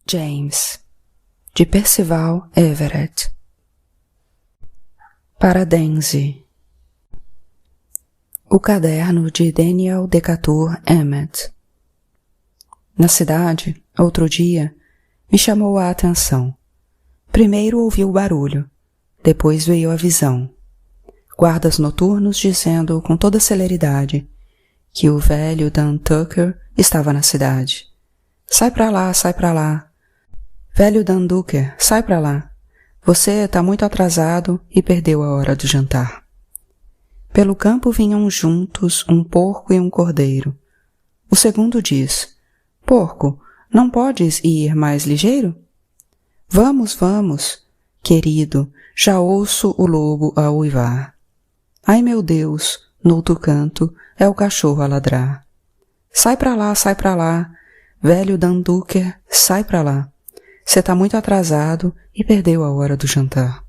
James, de Percival Everett. Paradense. O caderno de Daniel Decatur Emmett. Na cidade, outro dia, me chamou a atenção. Primeiro ouvi o barulho, depois veio a visão. Guardas noturnos dizendo com toda celeridade que o velho Dan Tucker estava na cidade. Sai pra lá, sai pra lá. Velho Dan Tucker, sai pra lá. Você está muito atrasado e perdeu a hora do jantar. Pelo campo vinham juntos um porco e um cordeiro. O segundo diz: Porco, não podes ir mais ligeiro? Vamos, vamos, querido, já ouço o lobo a uivar. Ai meu Deus, no outro canto é o cachorro a ladrar. Sai pra lá, velho Dan Tucker, sai pra lá. Você está muito atrasado e perdeu a hora do jantar.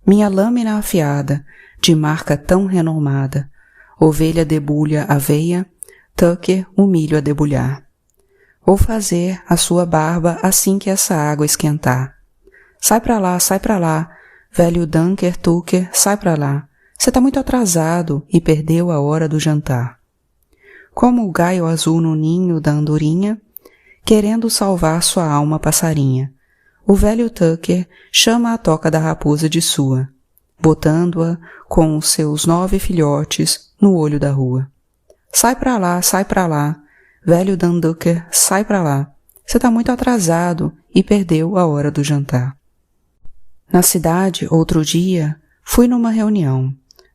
Minha lâmina afiada, de marca tão renomada, ovelha debulha aveia, Tucker o milho a debulhar. Vou fazer a sua barba assim que essa água esquentar. Sai pra lá, velho Dunker Tucker, sai pra lá. Você está muito atrasado e perdeu a hora do jantar. Como o gaio azul no ninho da andorinha, querendo salvar sua alma passarinha, o velho Tucker chama a toca da raposa de sua, botando-a com os seus 9 filhotes no olho da rua. Sai pra lá, velho Dan Tucker, sai pra lá. Você está muito atrasado e perdeu a hora do jantar. Na cidade, outro dia, fui numa reunião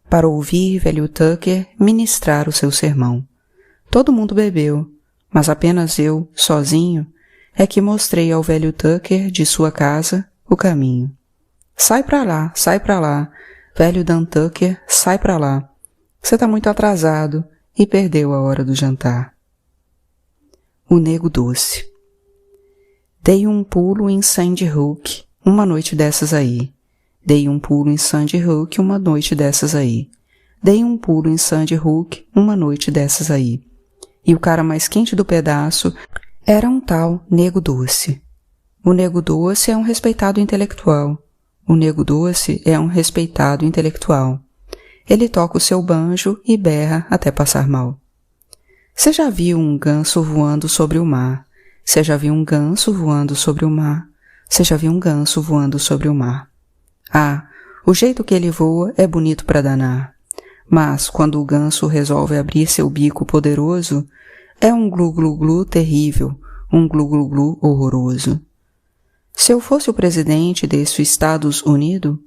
para ouvir velho Tucker ministrar o seu sermão. Todo mundo bebeu, mas apenas eu, sozinho, é que mostrei ao velho Tucker de sua casa o caminho. Sai pra lá, velho Dan Tucker, sai pra lá. Você está muito atrasado e perdeu a hora do jantar. O Nego Doce. Dei um pulo em Sandy Hook uma noite dessas aí. Dei um pulo em Sandy Hook uma noite dessas aí. Dei um pulo em Sandy Hook uma noite dessas aí. E o cara mais quente do pedaço era um tal Nego Doce. O Nego Doce é um respeitado intelectual. O Nego Doce é um respeitado intelectual. Ele toca o seu banjo e berra até passar mal. Você já viu um ganso voando sobre o mar? Você já viu um ganso voando sobre o mar? Você já viu um ganso voando sobre o mar? Ah, o jeito que ele voa é bonito pra danar. Mas, quando o ganso resolve abrir seu bico poderoso, é um glu-glu-glu terrível, um glu-glu-glu horroroso. Se eu fosse o presidente desse Estados Unidos,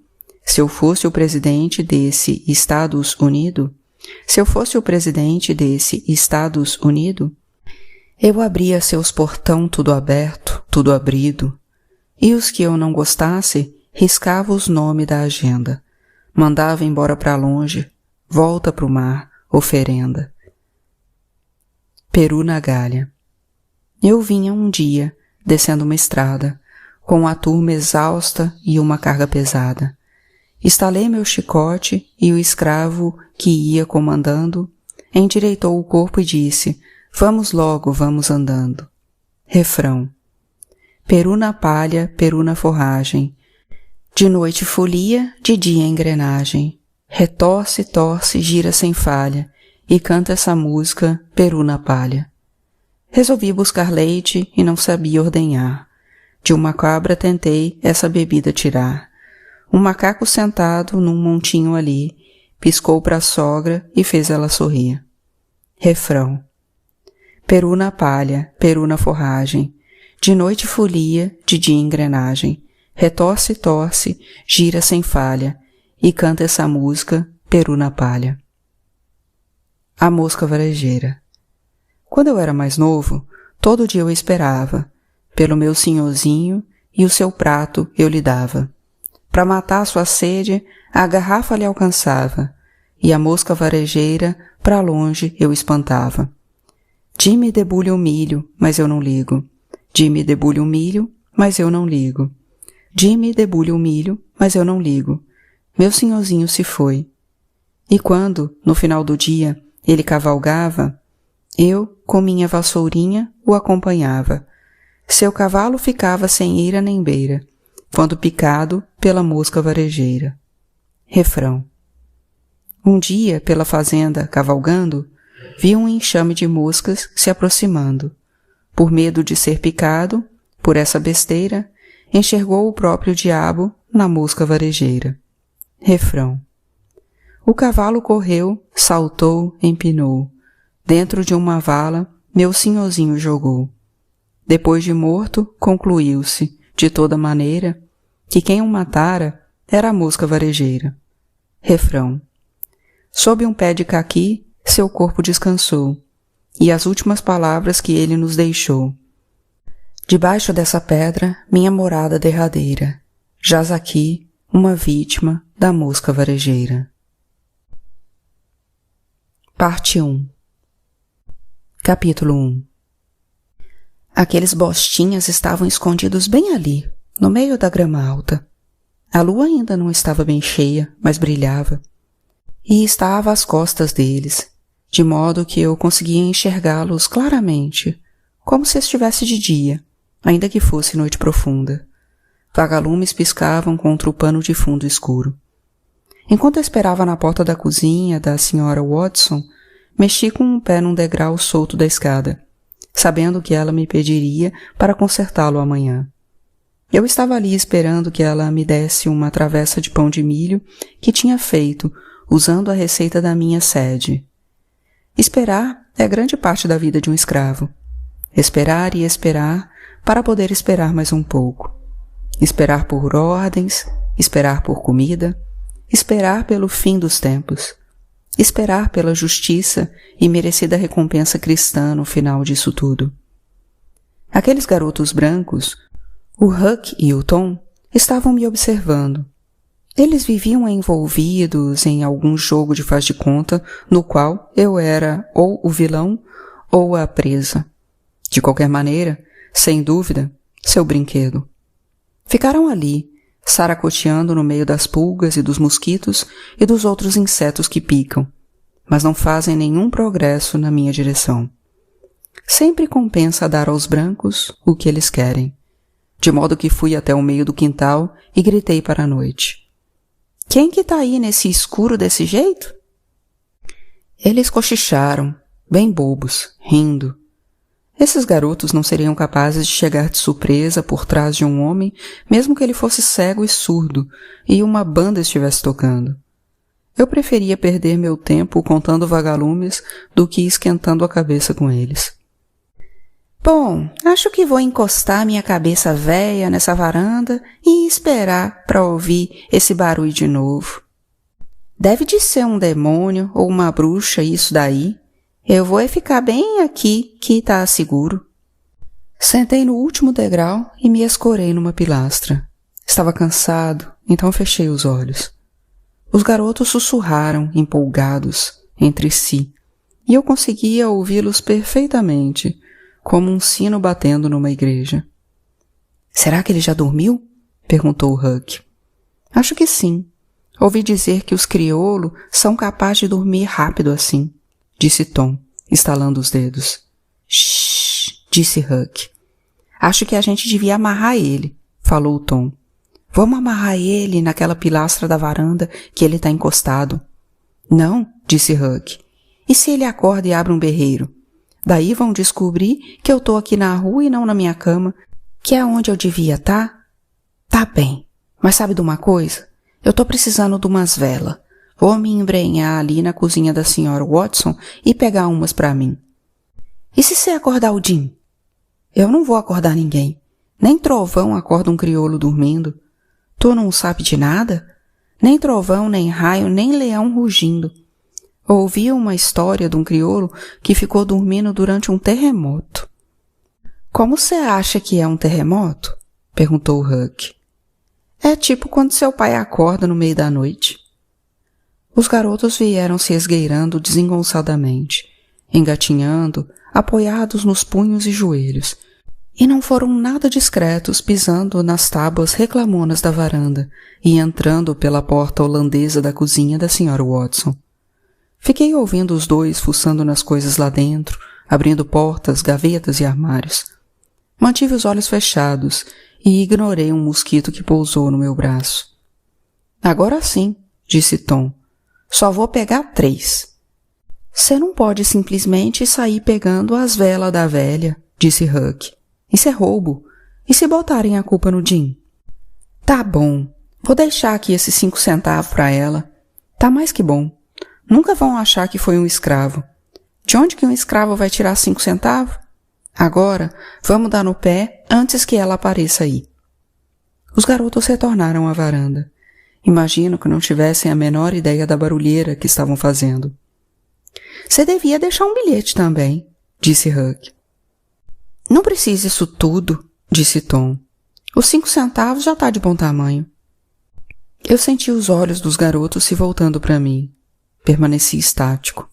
se eu fosse o presidente desse Estados Unidos, se eu fosse o presidente desse Estados Unidos, eu abria seus portão tudo aberto, tudo abrido, e os que eu não gostasse, riscava os nomes da agenda, mandava embora pra longe, volta pro mar, oferenda. Peru na Galha. Eu vinha um dia, descendo uma estrada, com a turma exausta e uma carga pesada. Estalei meu chicote e o escravo que ia comandando endireitou o corpo e disse: Vamos logo, vamos andando. Refrão. Peru na palha, peru na forragem. De noite folia, de dia engrenagem. Retorce, torce, gira sem falha, e canta essa música, peru na palha. Resolvi buscar leite e não sabia ordenhar. De uma cabra tentei essa bebida tirar. Um macaco sentado num montinho ali, piscou pra sogra e fez ela sorrir. Refrão. Peru na palha, peru na forragem. De noite folia, de dia engrenagem. Retorce, torce, gira sem falha, e canta essa música, peru na palha. A mosca varejeira. Quando eu era mais novo, todo dia eu esperava, pelo meu senhorzinho, e o seu prato eu lhe dava. Pra matar sua sede, a garrafa lhe alcançava, e a mosca varejeira pra longe eu espantava. Dime debulha o milho, mas eu não ligo. Dime debulha o milho, mas eu não ligo. Dime debulha o milho, mas eu não ligo. Meu senhorzinho se foi. E quando, no final do dia, ele cavalgava, eu, com minha vassourinha, o acompanhava. seu cavalo ficava sem eira nem beira, quando picado pela mosca varejeira. Refrão. Um dia, pela fazenda, cavalgando, vi um enxame de moscas se aproximando. Por medo de ser picado, por essa besteira, enxergou o próprio diabo na mosca varejeira. Refrão. O cavalo correu, saltou, empinou. Dentro de uma vala, meu senhorzinho jogou. Depois de morto, concluiu-se, de toda maneira, que quem o matara era a mosca varejeira. Refrão. Sob um pé de caqui, seu corpo descansou, e as últimas palavras que ele nos deixou. Debaixo dessa pedra, minha morada derradeira, jaz aqui uma vítima da mosca varejeira. Parte 1. Capítulo 1. Aqueles bostinhas estavam escondidos bem ali, no meio da grama alta. A lua ainda não estava bem cheia, mas brilhava, e estava às costas deles, de modo que eu conseguia enxergá-los claramente, como se estivesse de dia, ainda que fosse noite profunda. Vagalumes piscavam contra o pano de fundo escuro. Enquanto eu esperava na porta da cozinha da Sra. Watson, mexi com um pé num degrau solto da escada, sabendo que ela me pediria para consertá-lo amanhã. Eu estava ali esperando que ela me desse uma travessa de pão de milho que tinha feito, usando a receita da minha sede. Esperar é grande parte da vida de um escravo. Esperar e esperar para poder esperar mais um pouco. Esperar por ordens, esperar por comida, esperar pelo fim dos tempos, esperar pela justiça e merecida recompensa cristã no final disso tudo. Aqueles garotos brancos, o Huck e o Tom, estavam me observando. Eles viviam envolvidos em algum jogo de faz de conta no qual eu era ou o vilão ou a presa. De qualquer maneira, sem dúvida, seu brinquedo. Ficaram ali, saracoteando no meio das pulgas e dos mosquitos e dos outros insetos que picam, mas não fazem nenhum progresso na minha direção. Sempre compensa dar aos brancos o que eles querem, de modo que fui até o meio do quintal e gritei para a noite. Quem que tá aí nesse escuro desse jeito? Eles cochicharam, bem bobos, rindo. Esses garotos não seriam capazes de chegar de surpresa por trás de um homem, mesmo que ele fosse cego e surdo e uma banda estivesse tocando. Eu preferia perder meu tempo contando vagalumes do que esquentando a cabeça com eles. Bom, acho que vou encostar minha cabeça véia nessa varanda e esperar para ouvir esse barulho de novo. Deve de ser um demônio ou uma bruxa isso daí. Eu vou ficar bem aqui que tá seguro. Sentei no último degrau e me escorei numa pilastra. Estava cansado, então fechei os olhos. Os garotos sussurraram, empolgados, entre si, e eu conseguia ouvi-los perfeitamente, como um sino batendo numa igreja. Será que ele já dormiu? Perguntou o Huck. Acho que sim. Ouvi dizer que os crioulos são capazes de dormir rápido assim, disse Tom, estalando os dedos. Shhh, disse Huck. Acho que a gente devia amarrar ele, falou Tom. Vamos amarrar ele naquela pilastra da varanda que ele está encostado. Não, disse Huck. E se ele acorda e abre um berreiro? Daí vão descobrir que eu tô aqui na rua e não na minha cama, que é onde eu devia tá? Tá bem, mas sabe de uma coisa? Eu tô precisando de umas velas. Vou me embrenhar ali na cozinha da Sra. Watson e pegar umas pra mim. E se você acordar o Jim? Eu não vou acordar ninguém. Nem trovão acorda um crioulo dormindo. Tu não sabe de nada? Nem trovão, nem raio, nem leão rugindo. Ouvi uma história de um crioulo que ficou dormindo durante um terremoto. Como você acha que é um terremoto? Perguntou o Huck. É tipo quando seu pai acorda no meio da noite. Os garotos vieram se esgueirando desengonçadamente, engatinhando, apoiados nos punhos e joelhos, e não foram nada discretos pisando nas tábuas reclamonas da varanda e entrando pela porta holandesa da cozinha da Sra. Watson. Fiquei ouvindo os dois fuçando nas coisas lá dentro, abrindo portas, gavetas e armários. Mantive os olhos fechados e ignorei um mosquito que pousou no meu braço. Agora sim, disse Tom. Só vou pegar 3. Você não pode simplesmente sair pegando as velas da velha, disse Huck. Isso é roubo. E se botarem a culpa no Jim? Tá bom. Vou deixar aqui esses 5 centavos para ela. Tá mais que bom. Nunca vão achar que foi um escravo. De onde que um escravo vai tirar 5 centavos? Agora, vamos dar no pé antes que ela apareça aí. Os garotos retornaram à varanda. Imagino que não tivessem a menor ideia da barulheira que estavam fazendo. Você devia deixar um bilhete também, disse Huck. Não precisa isso tudo, disse Tom. Os 5 centavos já tá de bom tamanho. Eu senti os olhos dos garotos se voltando para mim. Permaneci estático.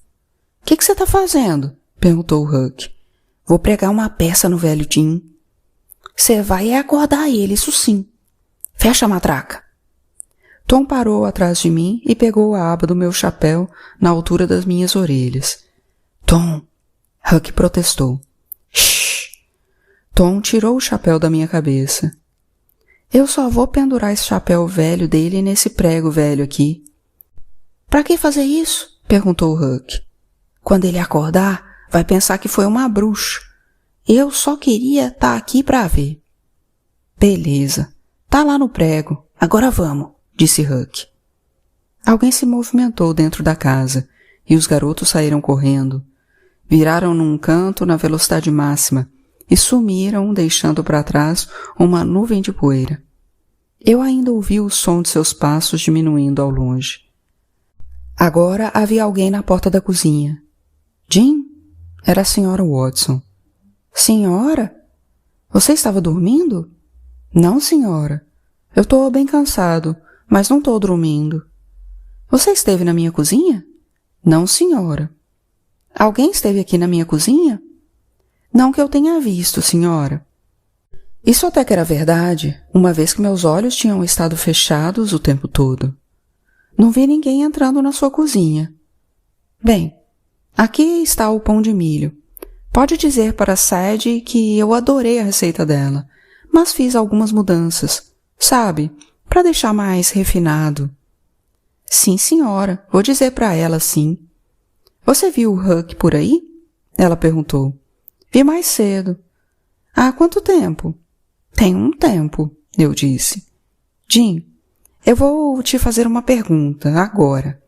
O que você tá fazendo? Perguntou Huck. Vou pregar uma peça no velho Jim. Você vai acordar ele, isso sim. Fecha a matraca. Tom parou atrás de mim e pegou a aba do meu chapéu na altura das minhas orelhas. Tom! Huck protestou. Shhh! Tom tirou o chapéu da minha cabeça. Eu só vou pendurar esse chapéu velho dele nesse prego velho aqui. Pra que fazer isso? Perguntou Huck. Quando ele acordar, vai pensar que foi uma bruxa. Eu só queria estar aqui pra ver. Beleza. Tá lá no prego. Agora vamos, disse Huck. Alguém se movimentou dentro da casa e os garotos saíram correndo. Viraram num canto na velocidade máxima e sumiram, deixando para trás uma nuvem de poeira. Eu ainda ouvi o som de seus passos diminuindo ao longe. Agora havia alguém na porta da cozinha. Jim? Era a senhora Watson. Senhora? Você estava dormindo? Não, senhora. Eu estou bem cansado, mas não estou dormindo. Você esteve na minha cozinha? Não, senhora. Alguém esteve aqui na minha cozinha? Não que eu tenha visto, senhora. Isso até que era verdade, uma vez que meus olhos tinham estado fechados o tempo todo. Não vi ninguém entrando na sua cozinha. Bem, aqui está o pão de milho. Pode dizer para Sadie que eu adorei a receita dela, mas fiz algumas mudanças, sabe, para deixar mais refinado. Sim, senhora, vou dizer para ela sim. Você viu o Huck por aí? Ela perguntou. Vi mais cedo. Há quanto tempo? Tem um tempo, eu disse. Jim, eu vou te fazer uma pergunta agora.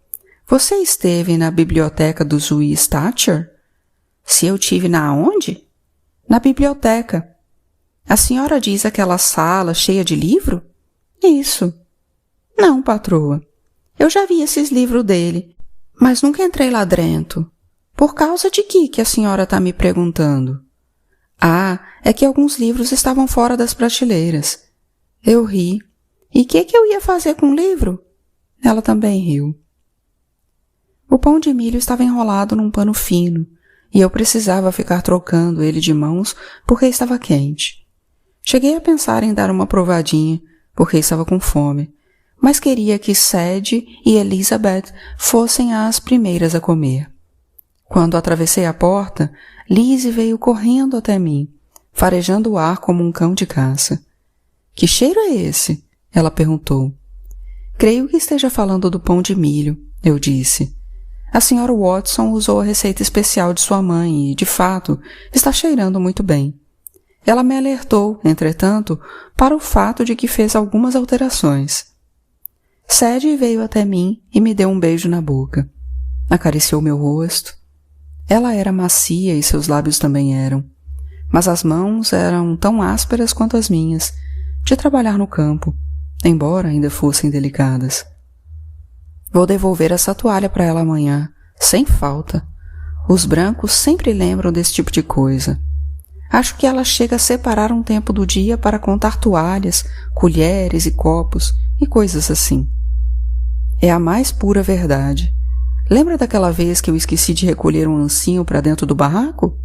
Você esteve na biblioteca do juiz Thatcher? Se eu tive na onde? Na biblioteca. A senhora diz aquela sala cheia de livro? Isso. Não, patroa. Eu já vi esses livros dele, mas nunca entrei lá dentro. Por causa de que a senhora está me perguntando? Ah, é que alguns livros estavam fora das prateleiras. Eu ri. E que eu ia fazer com o livro? Ela também riu. O pão de milho estava enrolado num pano fino, e eu precisava ficar trocando ele de mãos porque estava quente. Cheguei a pensar em dar uma provadinha, porque estava com fome, mas queria que Sadie e Elizabeth fossem as primeiras a comer. Quando atravessei a porta, Lizzie veio correndo até mim, farejando o ar como um cão de caça. — Que cheiro é esse? Ela perguntou. — Creio que esteja falando do pão de milho, eu disse. A senhora Watson usou a receita especial de sua mãe e, de fato, está cheirando muito bem. Ela me alertou, entretanto, para o fato de que fez algumas alterações. Sadie veio até mim e me deu um beijo na boca. Acariciou meu rosto. Ela era macia e seus lábios também eram, mas as mãos eram tão ásperas quanto as minhas, de trabalhar no campo, embora ainda fossem delicadas. Vou devolver essa toalha para ela amanhã, sem falta. Os brancos sempre lembram desse tipo de coisa. Acho que ela chega a separar um tempo do dia para contar toalhas, colheres e copos e coisas assim. É a mais pura verdade. Lembra daquela vez que eu esqueci de recolher um ancinho para dentro do barraco?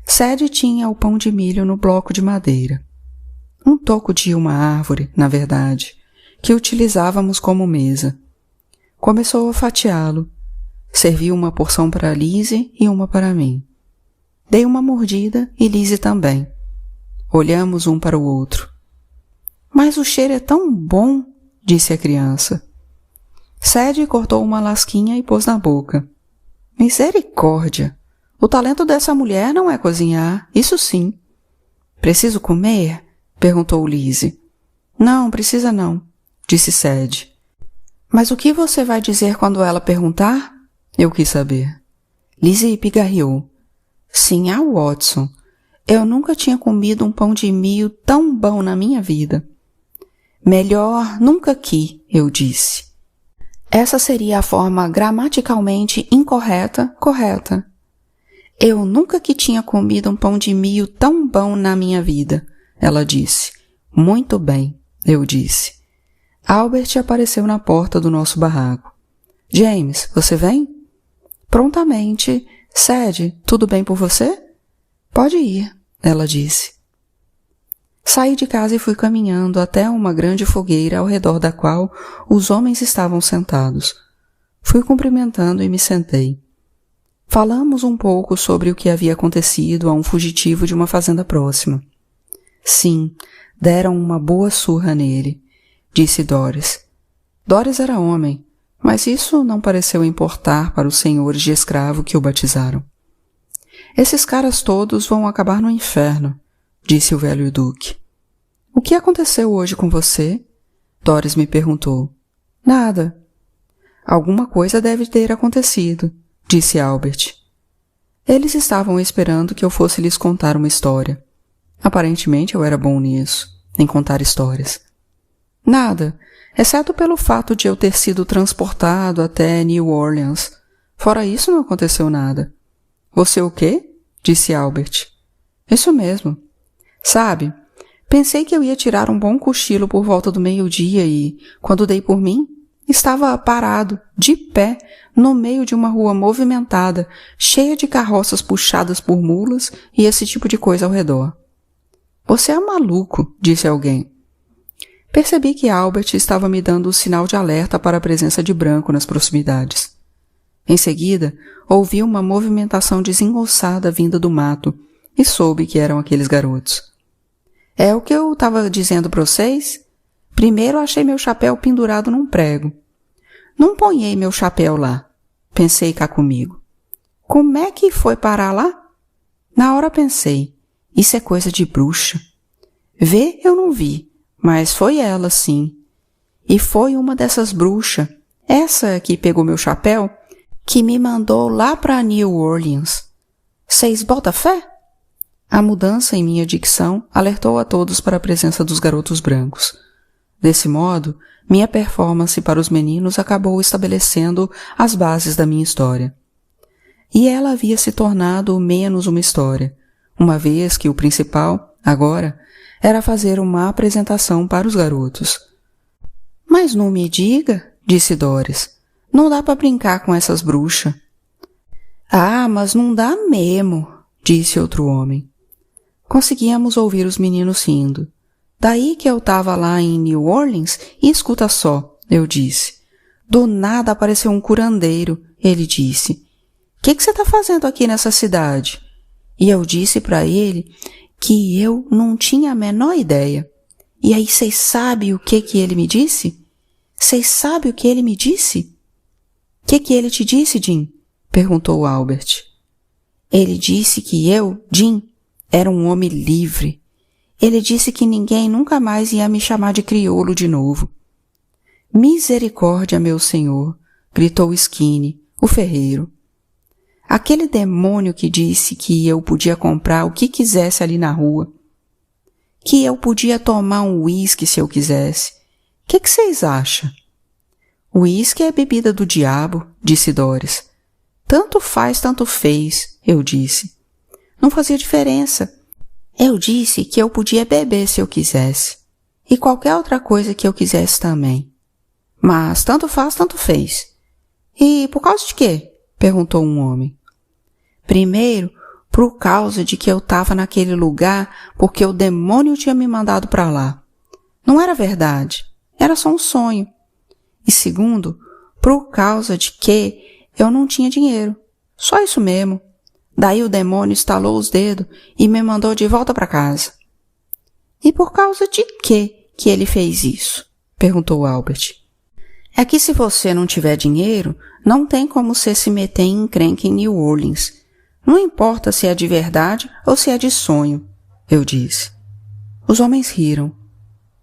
Sadie tinha o pão de milho no bloco de madeira. Um toco de uma árvore, na verdade, que utilizávamos como mesa. Começou a fatiá-lo. Serviu uma porção para Lizzie e uma para mim. Dei uma mordida e Lizzie também. Olhamos um para o outro. Mas o cheiro é tão bom, disse a criança. Sadie cortou uma lasquinha e pôs na boca. Misericórdia! O talento dessa mulher não é cozinhar, isso sim. Preciso comer? Perguntou Lizzie. Não, precisa não, disse Sadie. Mas o que você vai dizer quando ela perguntar? Eu quis saber. Lizzie pigarreou. Sinhá Watson, eu nunca tinha comido um pão de milho tão bom na minha vida. Melhor nunca que, eu disse. Essa seria a forma gramaticalmente incorreta, correta. Eu nunca que tinha comido um pão de milho tão bom na minha vida, ela disse. Muito bem, eu disse. Albert apareceu na porta do nosso barraco. James, você vem? Prontamente. Sadie, tudo bem por você? Pode ir, ela disse. Saí de casa e fui caminhando até uma grande fogueira ao redor da qual os homens estavam sentados. Fui cumprimentando e me sentei. Falamos um pouco sobre o que havia acontecido a um fugitivo de uma fazenda próxima. Sim, deram uma boa surra nele, disse Doris. Doris era homem, mas isso não pareceu importar para os senhores de escravo que o batizaram. Esses caras todos vão acabar no inferno, disse o velho duque. O que aconteceu hoje com você? Doris me perguntou. Nada. Alguma coisa deve ter acontecido, disse Albert. Eles estavam esperando que eu fosse lhes contar uma história. Aparentemente eu era bom nisso, em contar histórias. Nada, exceto pelo fato de eu ter sido transportado até New Orleans. Fora isso não aconteceu nada. Você o quê? Disse Albert. Isso mesmo. Sabe, pensei que eu ia tirar um bom cochilo por volta do meio-dia e, quando dei por mim, estava parado, de pé, no meio de uma rua movimentada, cheia de carroças puxadas por mulas e esse tipo de coisa ao redor. Você é maluco, disse alguém. Percebi que Albert estava me dando o sinal de alerta para a presença de branco nas proximidades. Em seguida, ouvi uma movimentação desengonçada vinda do mato e soube que eram aqueles garotos. É o que eu estava dizendo para vocês? Primeiro achei meu chapéu pendurado num prego. Não ponhei meu chapéu lá, pensei cá comigo. Como é que foi parar lá? Na hora pensei, isso é coisa de bruxa. Ver eu não vi, mas foi ela sim. E foi uma dessas bruxas, essa que pegou meu chapéu, que me mandou lá para New Orleans. Vocês botam fé? A mudança em minha dicção alertou a todos para a presença dos garotos brancos. Desse modo, minha performance para os meninos acabou estabelecendo as bases da minha história. E ela havia se tornado menos uma história, uma vez que o principal, agora, era fazer uma apresentação para os garotos. Mas não me diga, disse Doris, não dá para brincar com essas bruxas. Ah, mas não dá mesmo, disse outro homem. Conseguíamos ouvir os meninos rindo. Daí que eu estava lá em New Orleans e escuta só, eu disse. Do nada apareceu um curandeiro, ele disse. Que você está fazendo aqui nessa cidade? E eu disse para ele que eu não tinha a menor ideia. E aí vocês sabem o que ele me disse? Vocês sabem o que ele me disse? Que ele te disse, Jim? Perguntou Albert. Ele disse que eu, Jim, era um homem livre. Ele disse que ninguém nunca mais ia me chamar de crioulo de novo. Misericórdia, meu senhor, gritou Skinny, o ferreiro. Aquele demônio que disse que eu podia comprar o que quisesse ali na rua. Que eu podia tomar um uísque se eu quisesse. Que vocês acham? Uísque é bebida do diabo, disse Doris. Tanto faz, tanto fez, eu disse. Não fazia diferença. Eu disse que eu podia beber se eu quisesse. E qualquer outra coisa que eu quisesse também. Mas tanto faz, tanto fez. E por causa de quê? Perguntou um homem. Primeiro, por causa de que eu estava naquele lugar porque o demônio tinha me mandado para lá. Não era verdade, era só um sonho. E segundo, por causa de que eu não tinha dinheiro. Só isso mesmo. Daí o demônio estalou os dedos e me mandou de volta para casa. E por causa de quê que ele fez isso? Perguntou Albert. É que se você não tiver dinheiro, não tem como você se meter em encrenca em New Orleans. Não importa se é de verdade ou se é de sonho, eu disse. Os homens riram.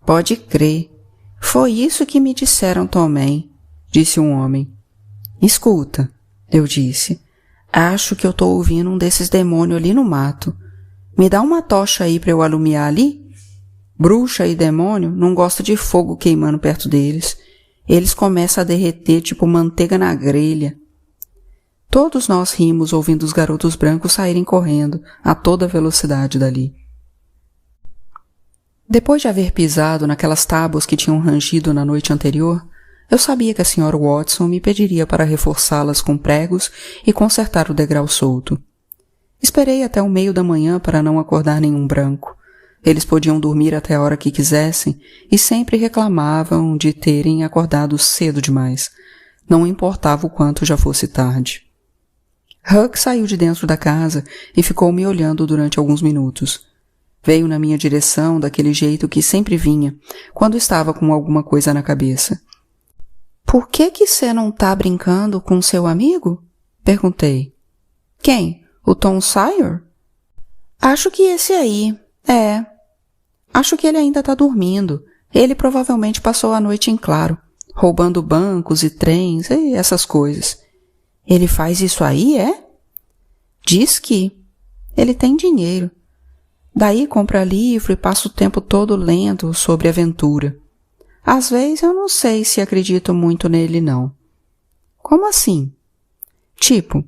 Pode crer. Foi isso que me disseram também, disse um homem. Escuta, eu disse. Acho que eu tô ouvindo um desses demônios ali no mato. Me dá uma tocha aí pra eu alumiar ali? Bruxa e demônio não gostam de fogo queimando perto deles. Eles começam a derreter tipo manteiga na grelha. Todos nós rimos ouvindo os garotos brancos saírem correndo a toda velocidade dali. Depois de haver pisado naquelas tábuas que tinham rangido na noite anterior, eu sabia que a Sra. Watson me pediria para reforçá-las com pregos e consertar o degrau solto. Esperei até o meio da manhã para não acordar nenhum branco. Eles podiam dormir até a hora que quisessem e sempre reclamavam de terem acordado cedo demais. Não importava o quanto já fosse tarde. Huck saiu de dentro da casa e ficou me olhando durante alguns minutos. Veio na minha direção daquele jeito que sempre vinha, quando estava com alguma coisa na cabeça. — Por que você não tá brincando com seu amigo? Perguntei. — Quem? O Tom Sawyer? — Acho que esse aí. É. Acho que ele ainda tá dormindo. Ele provavelmente passou a noite em claro, roubando bancos e trens e essas coisas. Ele faz isso aí, é? Diz que. Ele tem dinheiro. Daí compra livro e passa o tempo todo lendo sobre aventura. Às vezes eu não sei se acredito muito nele, não. Como assim? Tipo,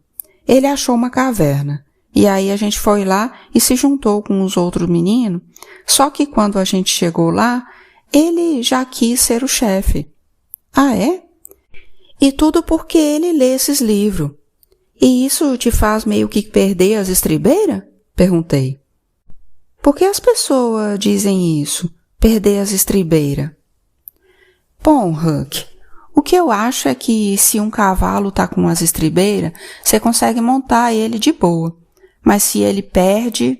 ele achou uma caverna. E aí a gente foi lá e se juntou com os outros meninos, só que quando a gente chegou lá, ele já quis ser o chefe. Ah, é? E tudo porque ele lê esses livros. E isso te faz meio que perder as estribeiras? Perguntei. Por que as pessoas dizem isso? Perder as estribeiras? Bom, Huck, o que eu acho é que se um cavalo tá com as estribeiras, você consegue montar ele de boa. Mas se ele perde,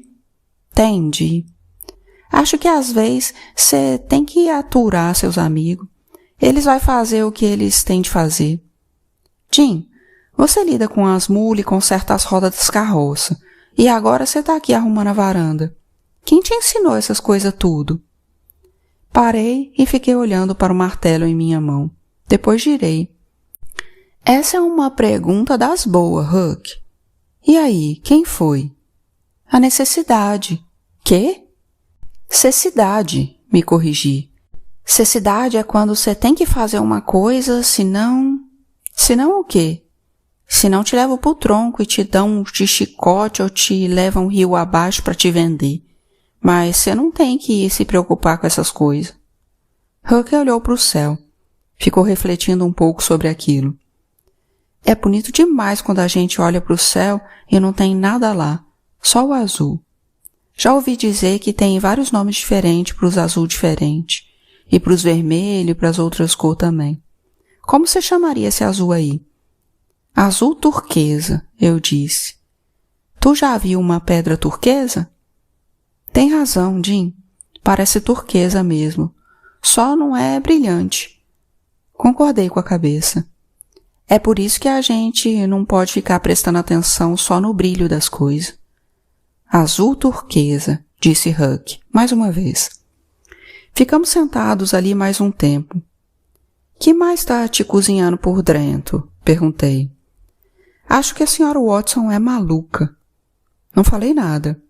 tende. Acho que às vezes você tem que aturar seus amigos. Eles vão fazer o que eles têm de fazer. Jim, você lida com as mulas e conserta as rodas das carroças. E agora você tá aqui arrumando a varanda. Quem te ensinou essas coisas tudo? Parei e fiquei olhando para o martelo em minha mão. Depois girei. Essa é uma pergunta das boas, Huck. E aí, quem foi? A necessidade. Quê? Cessidade, me corrigi. Cessidade é quando você tem que fazer uma coisa, senão... Senão o quê? Senão te levam pro tronco e te dão de chicote ou te levam rio abaixo para te vender. Mas você não tem que se preocupar com essas coisas. Huck olhou para o céu. Ficou refletindo um pouco sobre aquilo. É bonito demais quando a gente olha para o céu e não tem nada lá, só o azul. Já ouvi dizer que tem vários nomes diferentes para os azul diferentes, e para os vermelhos e para as outras cores também. Como você chamaria esse azul aí? Azul turquesa, eu disse. Tu já viu uma pedra turquesa? Tem razão, Jim. Parece turquesa mesmo. Só não é brilhante. Concordei com a cabeça. É por isso que a gente não pode ficar prestando atenção só no brilho das coisas. Azul turquesa, disse Huck, mais uma vez. Ficamos sentados ali mais um tempo. Que mais está te cozinhando por dentro? Perguntei. Acho que a Sra. Watson é maluca. Não falei nada.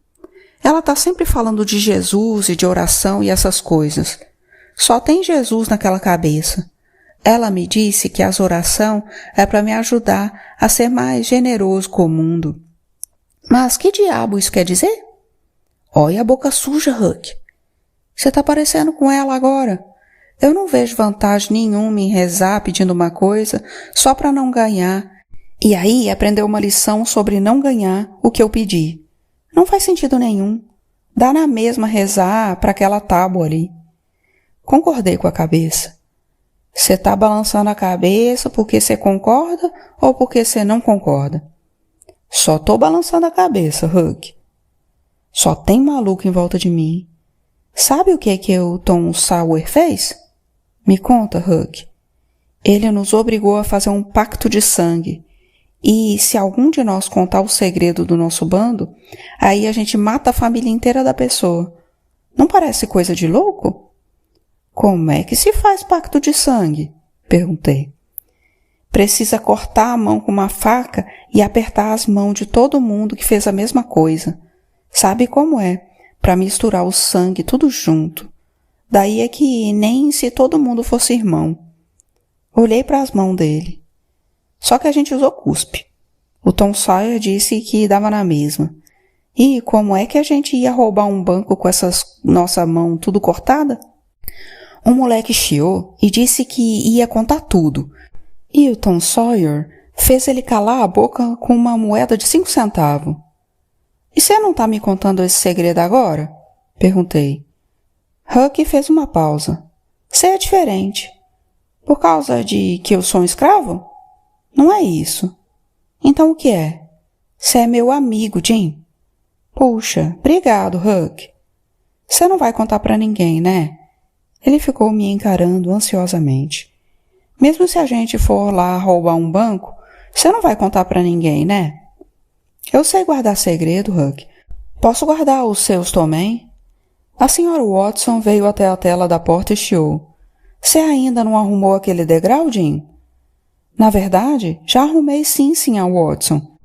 Ela está sempre falando de Jesus e de oração e essas coisas. Só tem Jesus naquela cabeça. Ela me disse que as orações é para me ajudar a ser mais generoso com o mundo. Mas que diabo isso quer dizer? Olha a boca suja, Huck. Você está parecendo com ela agora. Eu não vejo vantagem nenhuma em rezar pedindo uma coisa só para não ganhar. E aí aprender uma lição sobre não ganhar o que eu pedi. Não faz sentido nenhum. Dá na mesma rezar para aquela tábua ali. Concordei com a cabeça. Você tá balançando a cabeça porque você concorda ou porque você não concorda? Só tô balançando a cabeça, Huck. Só tem maluco em volta de mim. Sabe o que o Tom Sawyer fez? Me conta, Huck. Ele nos obrigou a fazer um pacto de sangue. E se algum de nós contar o segredo do nosso bando, aí a gente mata a família inteira da pessoa. Não parece coisa de louco? Como é que se faz pacto de sangue? Perguntei. Precisa cortar a mão com uma faca e apertar as mãos de todo mundo que fez a mesma coisa. Sabe como é? Para misturar o sangue tudo junto. Daí é que nem se todo mundo fosse irmão. Olhei para as mãos dele. Só que a gente usou cuspe. O Tom Sawyer disse que dava na mesma. E como é que a gente ia roubar um banco com essas nossa mão tudo cortada? Um moleque chiou e disse que ia contar tudo. E o Tom Sawyer fez ele calar a boca com uma moeda de 5 centavos. E você não tá me contando esse segredo agora? Perguntei. Huck fez uma pausa. Você é diferente. Por causa de que eu sou um escravo? Não é isso. Então o que é? Você é meu amigo, Jim. Puxa, obrigado, Huck. Você não vai contar pra ninguém, né? Ele ficou me encarando ansiosamente. Mesmo se a gente for lá roubar um banco, você não vai contar pra ninguém, né? Eu sei guardar segredo, Huck. Posso guardar os seus também? A senhora Watson veio até a tela da porta e chiou. Você ainda não arrumou aquele degrau, Jim? Na verdade, já arrumei sim, Sr. Watson.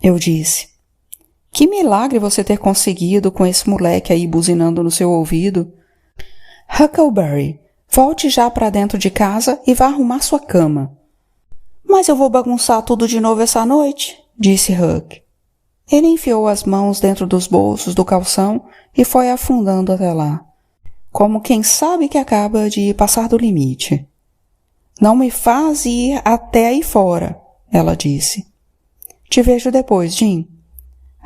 Eu disse. Que milagre você ter conseguido com esse moleque aí buzinando no seu ouvido. Huckleberry, volte já para dentro de casa e vá arrumar sua cama. Mas eu vou bagunçar tudo de novo essa noite, disse Huck. Ele enfiou as mãos dentro dos bolsos do calção e foi afundando até lá, como quem sabe que acaba de passar do limite. Não me faz ir até aí fora, ela disse. Te vejo depois, Jim.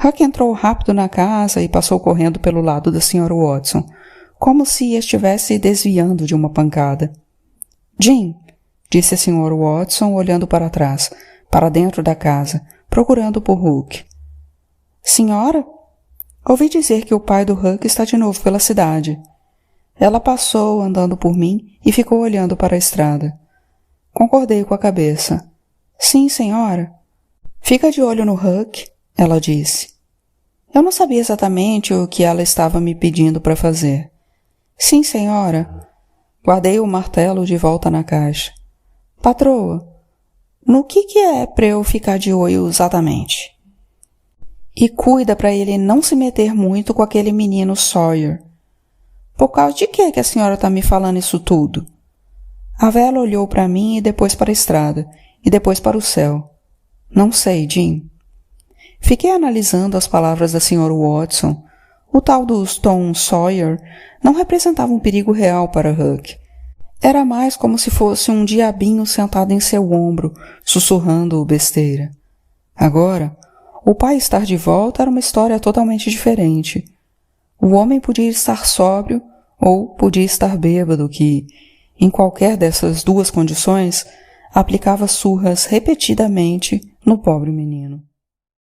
Huck entrou rápido na casa e passou correndo pelo lado da Sra. Watson, como se estivesse desviando de uma pancada. Jim, disse a Sra. Watson olhando para trás, para dentro da casa, procurando por Huck. Senhora? Ouvi dizer que o pai do Huck está de novo pela cidade. Ela passou andando por mim e ficou olhando para a estrada. Concordei com a cabeça. Sim, senhora. Fica de olho no Huck, ela disse. Eu não sabia exatamente o que ela estava me pedindo para fazer. Sim, senhora. Guardei o martelo de volta na caixa. Patroa, no que é para eu ficar de olho exatamente? E cuida para ele não se meter muito com aquele menino Sawyer. Por causa de que a senhora está me falando isso tudo? A velha olhou para mim e depois para a estrada, e depois para o céu. Não sei, Jim. Fiquei analisando as palavras da Sra. Watson. O tal dos Tom Sawyer não representava um perigo real para Huck. Era mais como se fosse um diabinho sentado em seu ombro, sussurrando besteira. Agora, o pai estar de volta era uma história totalmente diferente. O homem podia estar sóbrio ou podia estar bêbado, que, em qualquer dessas duas condições, aplicava surras repetidamente no pobre menino.